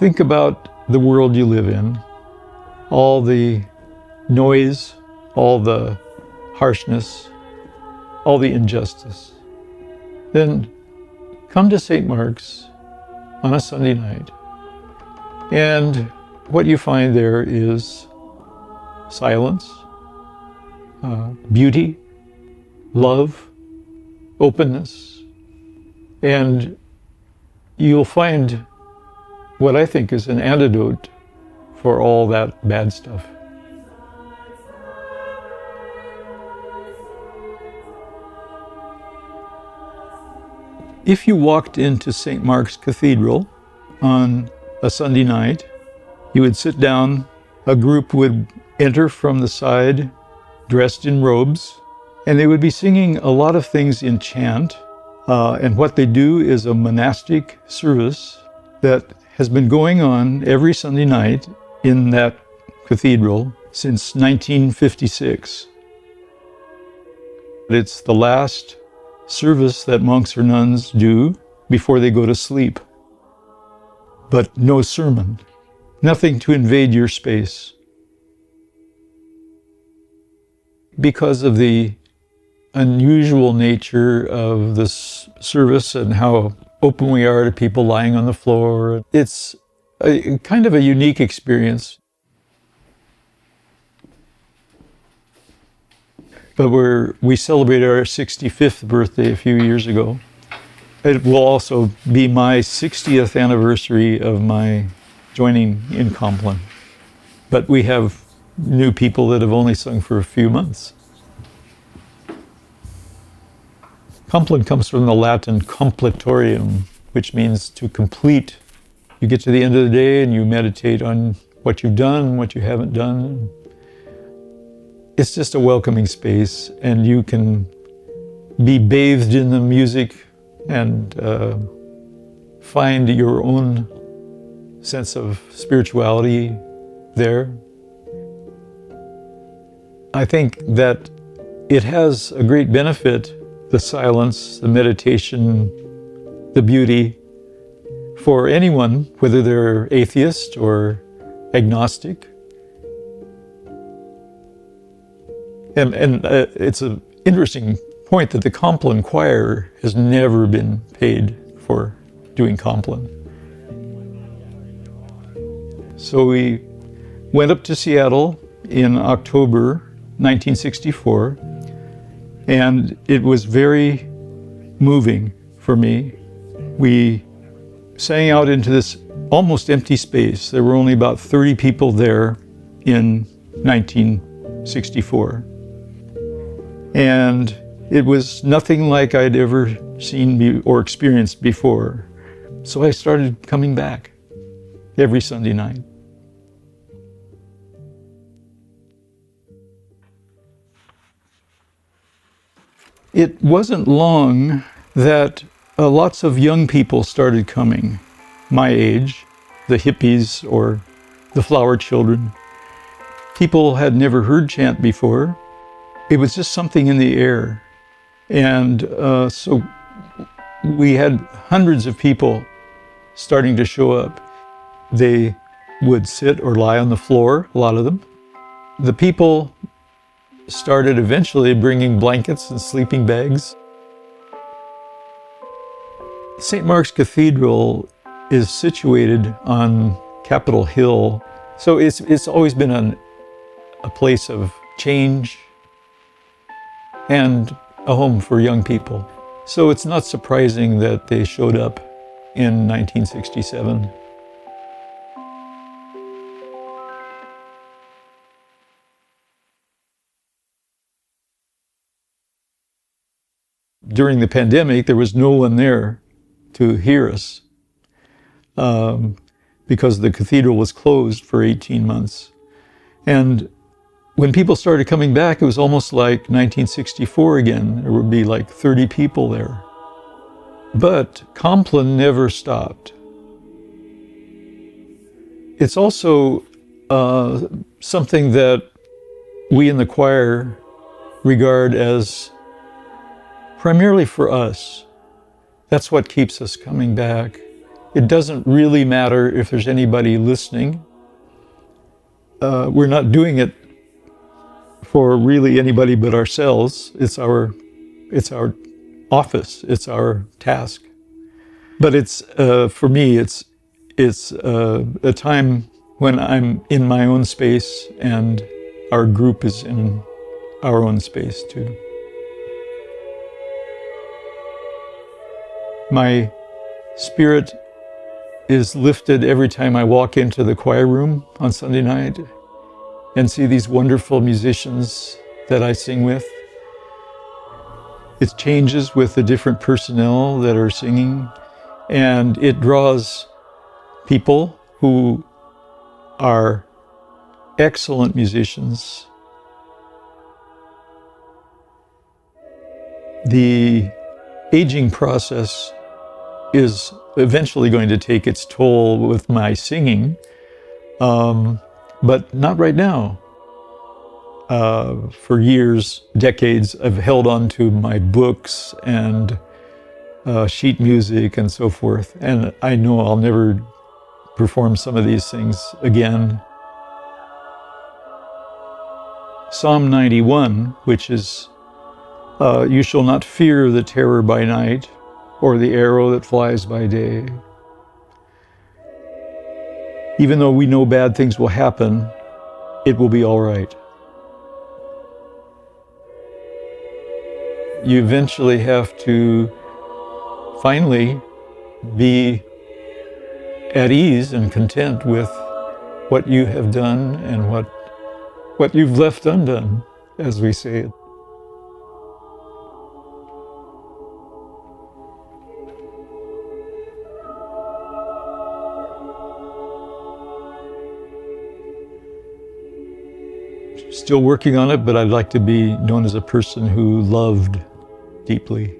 Think about the world you live in, all the noise, all the harshness, all the injustice. Then come to St. Mark's on a Sunday night, and what you find there is silence, beauty, love, openness, and you'll find what I think is an antidote for all that bad stuff. If you walked into St. Mark's Cathedral on a Sunday night, you would sit down, a group would enter from the side, dressed in robes, and they would be singing a lot of things in chant. And what they do is a monastic service that has been going on every Sunday night in that cathedral since 1956. It's the last service that monks or nuns do before they go to sleep. But no sermon, nothing to invade your space. Because of the unusual nature of this service and how open we are to people lying on the floor, it's a kind of a unique experience. But we celebrated our 65th birthday a few years ago. It will also be my 60th anniversary of my joining in Compline. But we have new people that have only sung for a few months. Compline comes from the Latin completorium, which means to complete. You get to the end of the day and you meditate on what you've done, what you haven't done. It's just a welcoming space, and you can be bathed in the music and find your own sense of spirituality there. I think that it has a great benefit, the silence, the meditation, the beauty, for anyone, whether they're atheist or agnostic. And it's an interesting point that the Compline Choir has never been paid for doing Compline. So we went up to Seattle in October 1964, and it was very moving for me. We sang out into this almost empty space. There were only about 30 people there in 1964. And it was nothing like I'd ever seen or experienced before. So I started coming back every Sunday night. It wasn't long that lots of young people started coming, my age, the hippies or the flower children. People had never heard chant before. It was just something in the air. And so we had hundreds of people starting to show up. They would sit or lie on the floor, a lot of them. The people started eventually bringing blankets and sleeping bags. St. Mark's Cathedral is situated on Capitol Hill. So it's always been a place of change and a home for young people. So it's not surprising that they showed up in 1967. During the pandemic, there was no one there to hear us because the cathedral was closed for 18 months. And when people started coming back, it was almost like 1964 again. There would be like 30 people there. But Compline never stopped. It's also something that we in the choir regard as primarily for us. That's what keeps us coming back. It doesn't really matter if there's anybody listening. We're not doing it for really anybody but ourselves. It's our office. It's our task. But it's for me, it's a time when I'm in my own space and our group is in our own space too. My spirit is lifted every time I walk into the choir room on Sunday night and see these wonderful musicians that I sing with. It changes with the different personnel that are singing, and it draws people who are excellent musicians. The aging process is eventually going to take its toll with my singing, but not right now. For years, decades, I've held on to my books and sheet music and so forth, and I know I'll never perform some of these things again. Psalm 91, which is, you shall not fear the terror by night, or the arrow that flies by day. Even though we know bad things will happen, it will be all right. You eventually have to finally be at ease and content with what you have done and what you've left undone, as we say it. Still working on it, but I'd like to be known as a person who loved deeply.